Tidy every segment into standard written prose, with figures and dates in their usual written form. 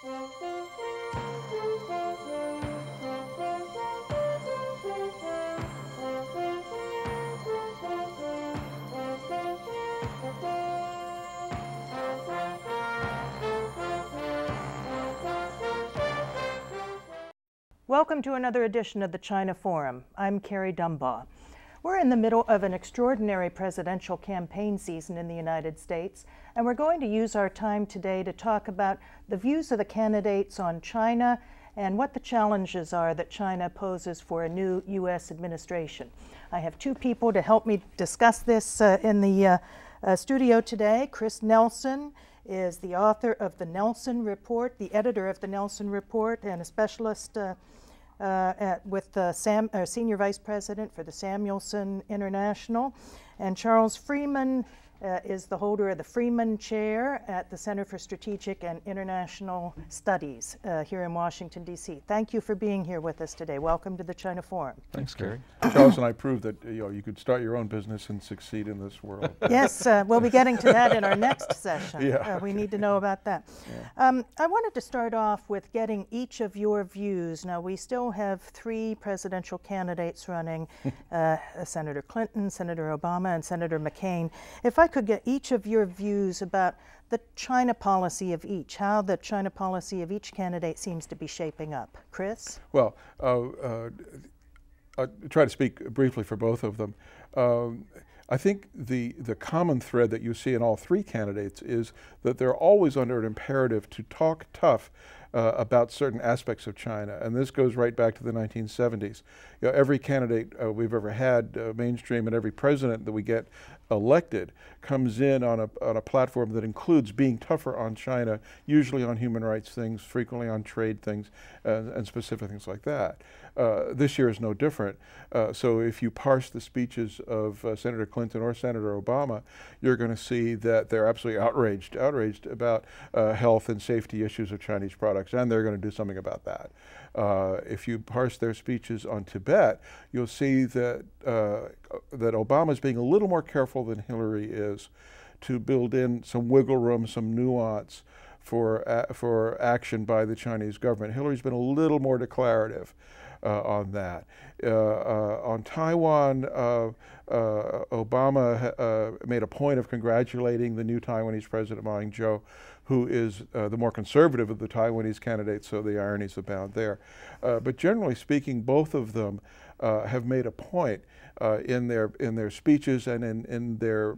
Welcome to another edition of the China Forum. I'm Kerry Dumbaugh. We're in the middle of an extraordinary presidential campaign season in the United States, and we're going to use our time today to talk about the views of the candidates on China and what the challenges are that China poses for a new U.S. administration. I have two people to help me discuss this in the studio today. Chris Nelson is the author of the Nelson Report, the editor of the Nelson Report, and a specialist Senior Vice President for the Samuelson International. And Charles Freeman is the holder of the Freeman Chair at the Center for Strategic and International Studies here in Washington, D.C. Thank you for being here with us today. Welcome to the China Forum. Thanks, Kerry. Charles and I proved that you could start your own business and succeed in this world. Yes, we'll be getting to that in our next session. Yeah. We need to know about that. Yeah. I wanted to start off with getting each of your views. Now, we still have three presidential candidates running, Senator Clinton, Senator Obama, and Senator McCain. If I could get each of your views about the China policy of each, how the China policy of each candidate seems to be shaping up. Chris? Well, I'll try to speak briefly for both of them. I think the common thread that you see in all three candidates is that they're always under an imperative to talk tough about certain aspects of China, and this goes right back to the 1970s. Every candidate we've ever had, mainstream, and every president that we get elected comes in on a platform that includes being tougher on China, usually on human rights things, frequently on trade things, and specific things like that. This year is no different. So if you parse the speeches of Senator Clinton or Senator Obama, you're going to see that they're absolutely outraged about health and safety issues of Chinese products, and they're going to do something about that. If you parse their speeches on Tibet, you'll see that that Obama is being a little more careful than Hillary is to build in some wiggle room, some nuance for action by the Chinese government. Hillary's been a little more declarative on that. On Taiwan, Obama made a point of congratulating the new Taiwanese president, Ma Ying-jeou, who is the more conservative of the Taiwanese candidates, so the ironies abound there. But generally speaking, both of them have made a point in their speeches and in their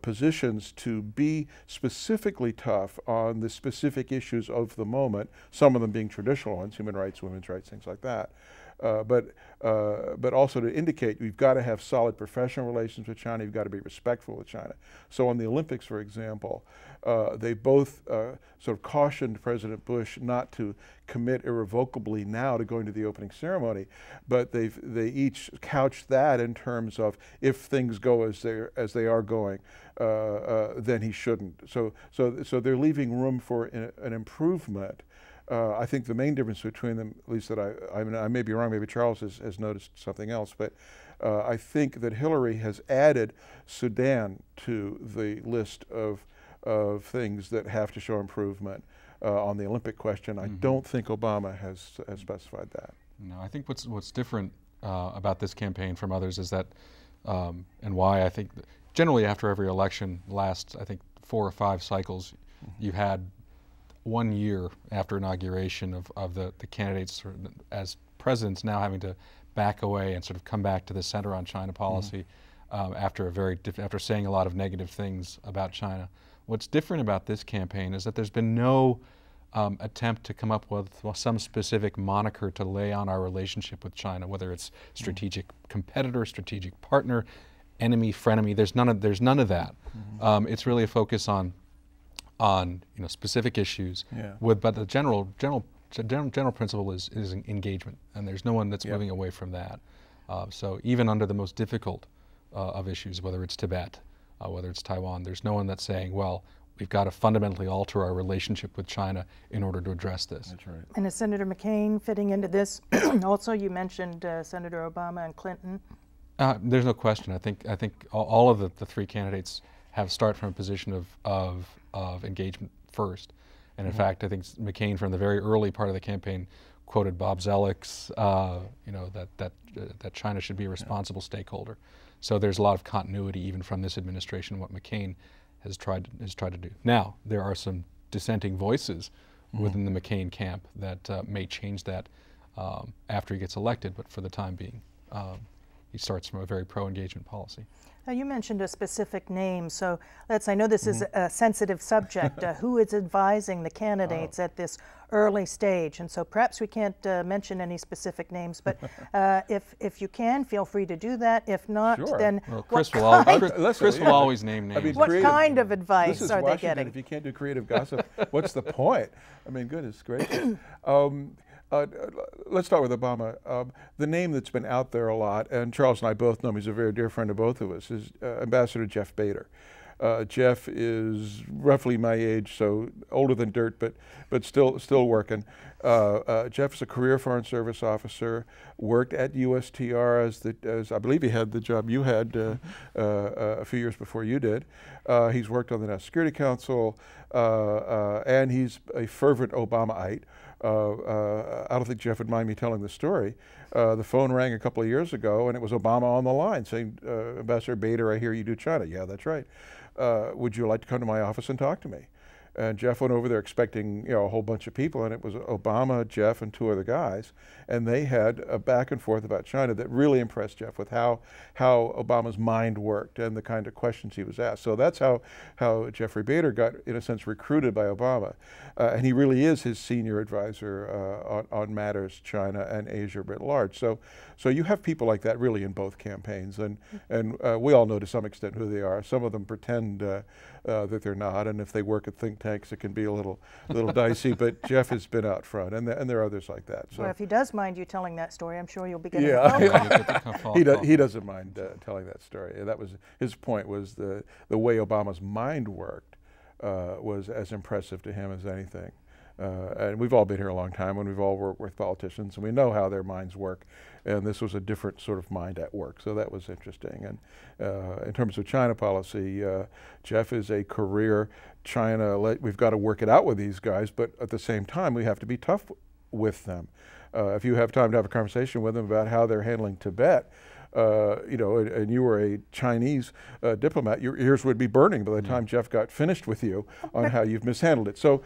positions to be specifically tough on the specific issues of the moment, some of them being traditional ones, human rights, women's rights, things like that. But also to indicate you've got to have solid professional relations with China, you've got to be respectful with China. So on the Olympics, for example, they both sort of cautioned President Bush not to commit irrevocably now to going to the opening ceremony, but they each couched that in terms of if things go as they are going, then he shouldn't. So they're leaving room for an improvement. I think the main difference between them, at least that I mean, I may be wrong, maybe Charles has noticed something else, but I think that Hillary has added Sudan to the list of things that have to show improvement on the Olympic question. I don't think Obama has specified that. No, I think what's different about this campaign from others is that, and why I think generally after every election, last I think 4 or 5 cycles, you've had 1 year after inauguration of the candidates as presidents now having to back away and sort of come back to the center on China policy after saying a lot of negative things about China. What's different about this campaign is that there's been no attempt to come up with some specific moniker to lay on our relationship with China, whether it's strategic competitor, strategic partner, enemy, frenemy. There's none of that. It's really a focus on specific issues. Yeah. But the general principle is engagement, and there's no one that's moving away from that. So even under the most difficult of issues, whether it's Tibet, whether it's Taiwan, there's no one that's saying, well, we've got to fundamentally alter our relationship with China in order to address this. That's right. And is Senator McCain fitting into this? Also, you mentioned Senator Obama and Clinton. There's no question. I think all of the three candidates have start from a position of engagement first, And in fact, I think McCain from the very early part of the campaign quoted Bob Zellick's, that China should be a responsible stakeholder. So there's a lot of continuity even from this administration, what McCain has tried to do. Now, there are some dissenting voices within the McCain camp that may change that after he gets elected, but for the time being, he starts from a very pro-engagement policy. Now, you mentioned a specific name, so I know this is a sensitive subject. Who is advising the candidates at this early stage? And so perhaps we can't mention any specific names, but if you can, feel free to do that. If not, then well, Chris will always name names. I mean, what kind of advice are they getting? If you can't do creative gossip, what's the point? I mean, goodness gracious. Let's start with Obama. The name that's been out there a lot, and Charles and I both know him, he's a very dear friend of both of us, is Ambassador Jeff Bader. Jeff is roughly my age, so older than dirt, but still working. Jeff is a career Foreign Service officer, worked at USTR as I believe he had the job you had a few years before you did. He's worked on the National Security Council, and he's a fervent Obamaite. I don't think Jeff would mind me telling the story. The phone rang a couple of years ago, and it was Obama on the line saying, Ambassador Bader, I hear you do China. Yeah, that's right. Would you like to come to my office and talk to me? And Jeff went over there expecting a whole bunch of people, and it was Obama, Jeff, and two other guys, and they had a back and forth about China that really impressed Jeff with how Obama's mind worked and the kind of questions he was asked. So that's how Jeffrey Bader got, in a sense, recruited by Obama, and he really is his senior advisor on matters China and Asia writ large. So you have people like that really in both campaigns, and we all know to some extent who they are. Some of them pretend that they're not, and if they work at think tanks, it can be a little dicey. But Jeff has been out front, and there are others like that. So well, if he does mind you telling that story, I'm sure you'll be getting a phone call. He doesn't mind telling that story. And that was his point, was the way Obama's mind worked was as impressive to him as anything. And we've all been here a long time, and we've all worked with politicians, and we know how their minds work. And this was a different sort of mind at work, so that was interesting. And in terms of China policy, Jeff is a career China. We've got to work it out with these guys, but at the same time, we have to be tough with them. If you have time to have a conversation with them about how they're handling Tibet, and you were a Chinese diplomat, your ears would be burning by the time Jeff got finished with you on how you've mishandled it. So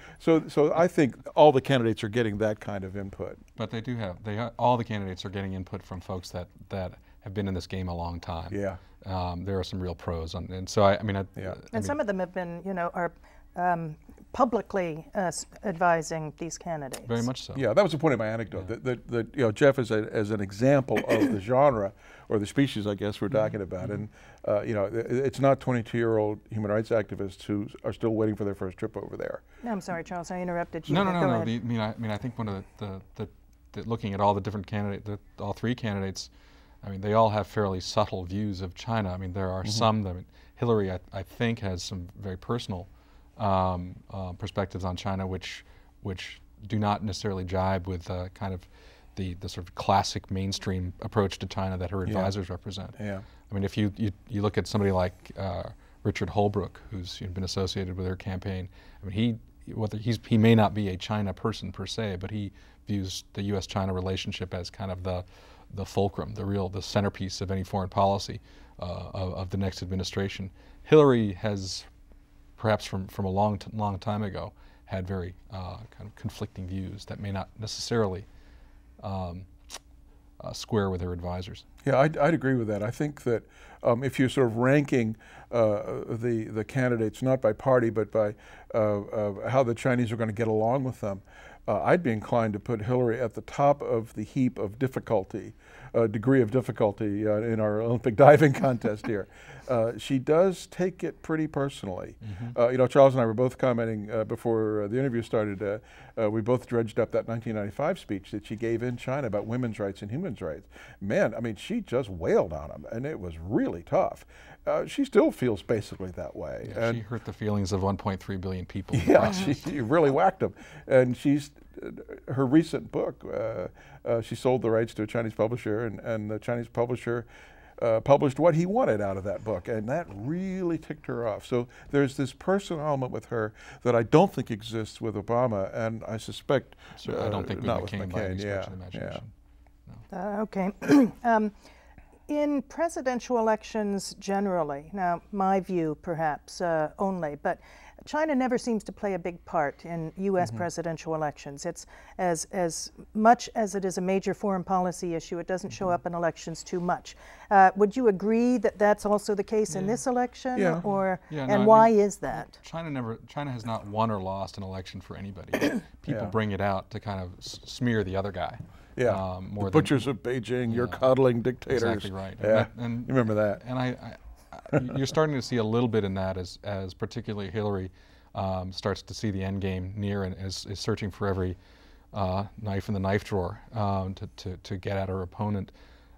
I think all the candidates are getting that kind of input. But they do have, all the candidates are getting input from folks that have been in this game a long time. Yeah. There are some real pros, and so and some of them have been, are publicly advising these candidates. Very much so. Yeah, that was the point of my anecdote. Yeah. That Jeff is as an example of the genre or the species, I guess, we're talking about, and it's not 22-year-old human rights activists who are still waiting for their first trip over there. No, I'm sorry, Charles, I interrupted you. No. I think one of the looking at all the different candidates, all three candidates, I mean, they all have fairly subtle views of China. I mean, there are some that Hillary, I think, has some very personal perspectives on China, which do not necessarily jibe with kind of the sort of classic mainstream approach to China that her advisors represent. Yeah. I mean, if you look at somebody like Richard Holbrooke, who's been associated with her campaign, I mean, he may not be a China person per se, but he views the U.S.-China relationship as kind of the fulcrum, the centerpiece of any foreign policy of the next administration. Hillary has, perhaps from a long time ago, had very kind of conflicting views that may not necessarily square with her advisors. Yeah, I'd agree with that. I think that if you're sort of ranking the candidates not by party but by how the Chinese are going to get along with them, I'd be inclined to put Hillary at the top of the heap of difficulty, degree of difficulty in our Olympic diving contest here. She does take it pretty personally. Charles and I were both commenting before the interview started, we both dredged up that 1995 speech that she gave in China about women's rights and human rights. Man, I mean, she just wailed on them, and it was really tough. She still feels basically that way. Yeah, and she hurt the feelings of 1.3 billion people. Yeah, she really whacked them. And her recent book, she sold the rights to a Chinese publisher, and the Chinese publisher published what he wanted out of that book, and that really ticked her off. So there's this personal element with her that I don't think exists with Obama, and I suspect I don't think not with with McCain by any stretch yeah, of the imagination. yeah. Okay. In presidential elections generally, now my view perhaps only, but China never seems to play a big part in U.S. presidential elections. It's as much as it is a major foreign policy issue, it doesn't show up in elections too much. Would you agree that that's also the case in this election? Yeah. Or, Yeah, and no, why is that? China has not won or lost an election for anybody. People bring it out to kind of smear the other guy. Yeah, more the butchers of Beijing, you're coddling dictators. Exactly right. Yeah, and you remember that. And you're starting to see a little bit in that as particularly Hillary starts to see the end game near and is searching for every knife in the knife drawer to get at her opponent.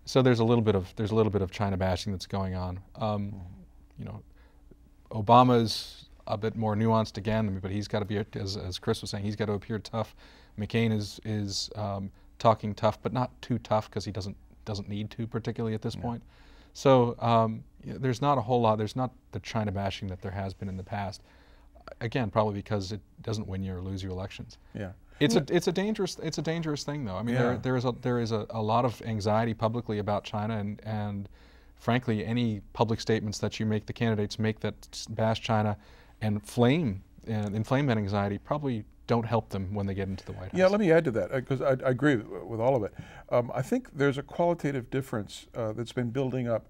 So there's a little bit of China bashing that's going on. You know, Obama's a bit more nuanced again, but he's got to be, as Chris was saying, he's got to appear tough. McCain is talking tough, but not too tough because he doesn't need to, particularly at this point. So there's not a whole lot. There's not the China bashing that there has been in the past. Again, probably because it doesn't win you or lose you elections. Yeah, it's a dangerous thing though. I mean, there is a lot of anxiety publicly about China, and frankly, any public statements that you make, the candidates make that bash China and inflame that anxiety probably don't help them when they get into the White House. Yeah, let me add to that, because I agree with all of it. I think there's a qualitative difference that's been building up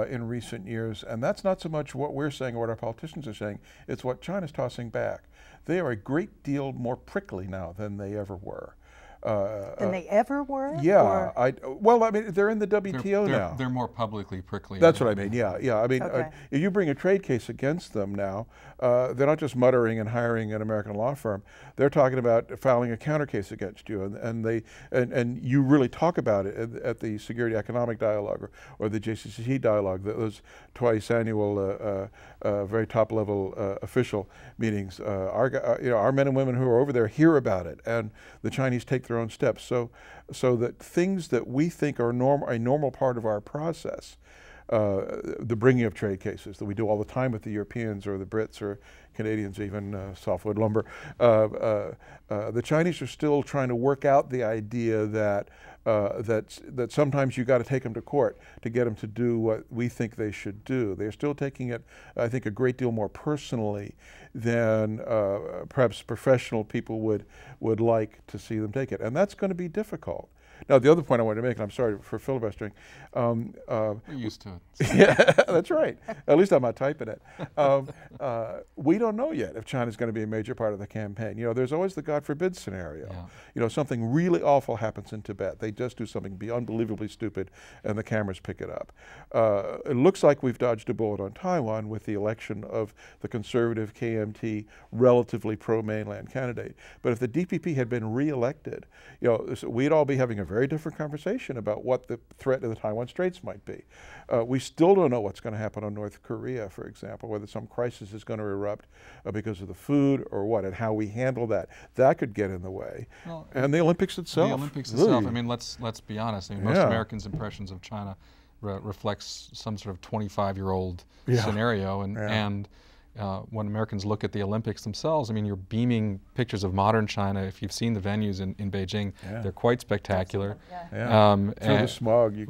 in recent years, and that's not so much what we're saying or what our politicians are saying, it's what China's tossing back. They are a great deal more prickly now than they ever were. Than they ever were? Yeah, well, I mean, they're in the WTO now. They're more publicly prickly. That's what I mean, yeah. I mean, Okay. if you bring a trade case against them now, they're not just muttering and hiring an American law firm. They're talking about filing a counter case against you, and you really talk about it at the Security Economic Dialogue or the JCCC dialogue, those twice annual, very top level official meetings. Our men and women who are over there hear about it, and the Chinese take their own steps. So that things that we think are a normal part of our process, the bringing of trade cases that we do all the time with the Europeans or the Brits or Canadians, even softwood lumber, the Chinese are still trying to work out the idea that that sometimes you got to take them to court to get them to do what we think they should do. They're still taking it, I think, a great deal more personally than perhaps professional people would like to see them take it, and that's going to be difficult. Now, the other point I wanted to make, and I'm sorry for filibustering. We're used to it. Yeah, that's right. At least I'm not typing it. We don't know yet if China's going to be a major part of the campaign. You know, there's always the God forbid scenario. Yeah. You know, something really awful happens in Tibet. They just do something unbelievably stupid, and the cameras pick it up. It looks like we've dodged a bullet on Taiwan with the election of the conservative KMT, relatively pro-mainland candidate. But if the DPP had been re-elected, you know, we'd all be having a very different conversation about what the threat to the Taiwan Straits might be. We still don't know what's going to happen on North Korea, for example, whether some crisis is going to erupt because of the food or what, and how we handle that. That could get in the way. Well, and the Olympics itself. The Olympics itself, I mean, let's be honest. I mean, most Americans' impressions of China reflects some sort of 25-year-old scenario, and when Americans look at the Olympics themselves, I mean, you're beaming pictures of modern China. If you've seen the venues in Beijing, they're quite spectacular. Through the smog, you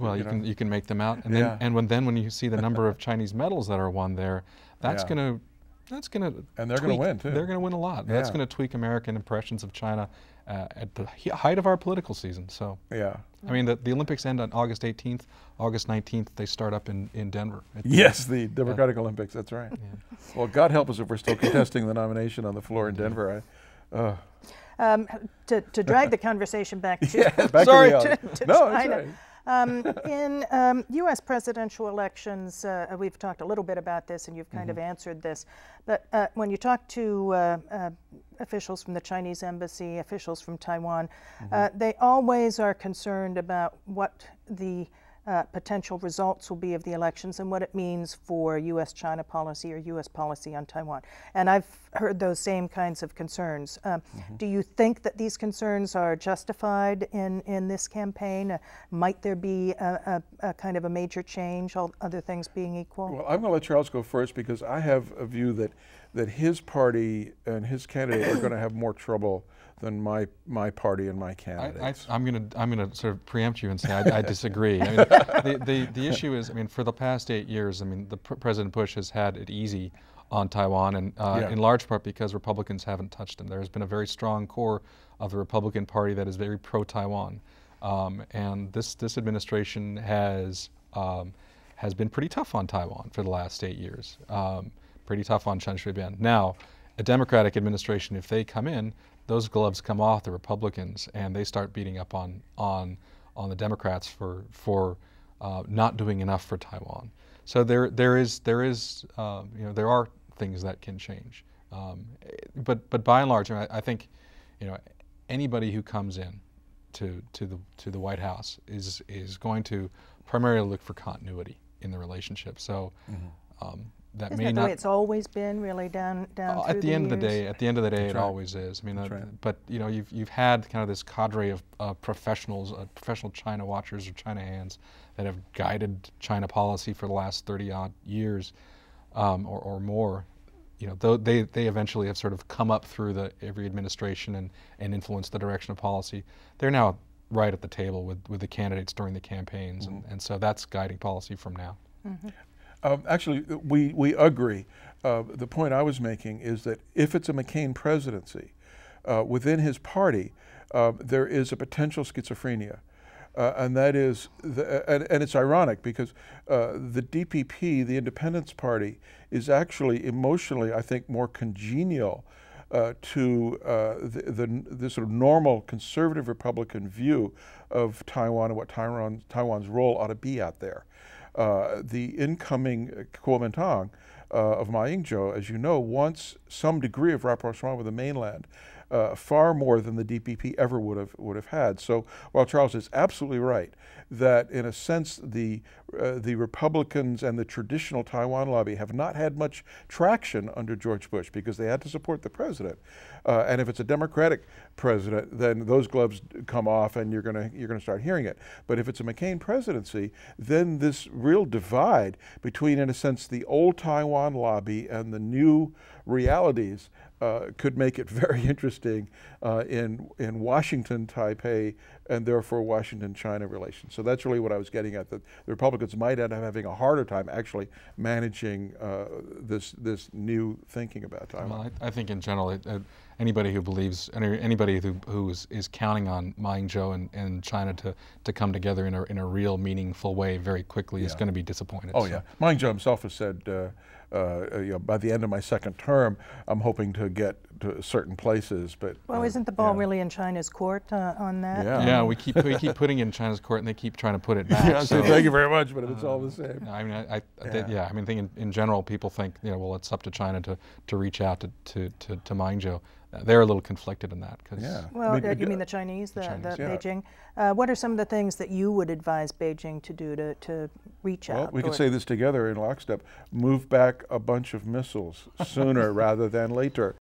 can make them out. And then when you see the number of Chinese medals that are won there, that's going to and they're going to win too. They're going to win a lot. That's going to tweak American impressions of China at the height of our political season. So I mean, the Olympics end on August 18th. August 19th, they start up in Denver. Yes, the Democratic Olympics, that's right. Yeah. Well, God help us if we're still contesting the nomination on the floor in Denver. To drag the conversation back to, to China. In U.S. presidential elections, we've talked a little bit about this, and you've kind of answered this, but when you talk to officials from the Chinese embassy, officials from Taiwan, they always are concerned about what the potential results will be of the elections and what it means for U.S.-China policy or U.S. policy on Taiwan. And I've heard those same kinds of concerns. Do you think that these concerns are justified in this campaign? Might there be a kind of a major change, all other things being equal? Well, I'm going to let Charles go first because I have a view that his party and his candidate are going to have more trouble than my party and my candidates. I'm gonna sort of preempt you and say I disagree. I mean, the issue is, I mean, for the past 8 years, I mean, President Bush has had it easy on Taiwan, and in large part because Republicans haven't touched him. There has been a very strong core of the Republican Party that is very pro-Taiwan, and this administration has been pretty tough on Taiwan for the last 8 years. Pretty tough on Chen Shui-bian. Now, a Democratic administration, if they come in, those gloves come off the Republicans, and they start beating up on the Democrats for not doing enough for Taiwan. So there are things that can change, but by and large, I think, anybody who comes in to the White House is going to primarily look for continuity in the relationship. So. That Isn't may that not, the way it's always been, really down through at the end of the years? day, That's it right. always is. I mean, That's right. but you've had kind of this cadre of professionals, professional China watchers or China hands that have guided China policy for the last 30-odd years, or more. Though they eventually have sort of come up through every administration and influenced the direction of policy. They're now right at the table with the candidates during the campaigns, and so that's guiding policy from now. Actually, we agree. The point I was making is that if it's a McCain presidency, within his party, there is a potential schizophrenia. And that is, and it's ironic because the DPP, the Independence Party, is actually emotionally, I think, more congenial to the sort of normal conservative Republican view of Taiwan and what Taiwan's role ought to be out there. The incoming Kuomintang of Ma Ying-jeou, as you know, wants some degree of rapprochement with the mainland, far more than the DPP ever would have had. So while Charles is absolutely right that in a sense the Republicans and the traditional Taiwan lobby have not had much traction under George Bush because they had to support the president, and if it's a Democratic president, then those gloves come off and you're gonna start hearing it. But if it's a McCain presidency, then this real divide between, in a sense, the old Taiwan lobby and the new realities could make it very interesting in Washington, Taipei, and therefore Washington-China relations. So that's really what I was getting at, that the Republicans might end up having a harder time actually managing this new thinking about Taiwan. Well, I think in general, anybody who believes, anybody who is counting on Ma Ying-jeou and China to come together in a real meaningful way very quickly is going to be disappointed. Oh, yeah. Ma Ying-jeou himself has said, by the end of my second term, I'm hoping to get to certain places. But well, isn't the ball really in China's court on that? Yeah. We keep putting it in China's court, and they keep trying to put it back. Yeah, so thank you very much, but it's all the same. I mean, I think in general, people think, well, it's up to China to reach out to Ma Ying-jeou. They're a little conflicted in that. Well, you mean the Chinese, Beijing? What are some of the things that you would advise Beijing to do to reach out? Well, we could say this together in lockstep. Move back a bunch of missiles sooner rather than later.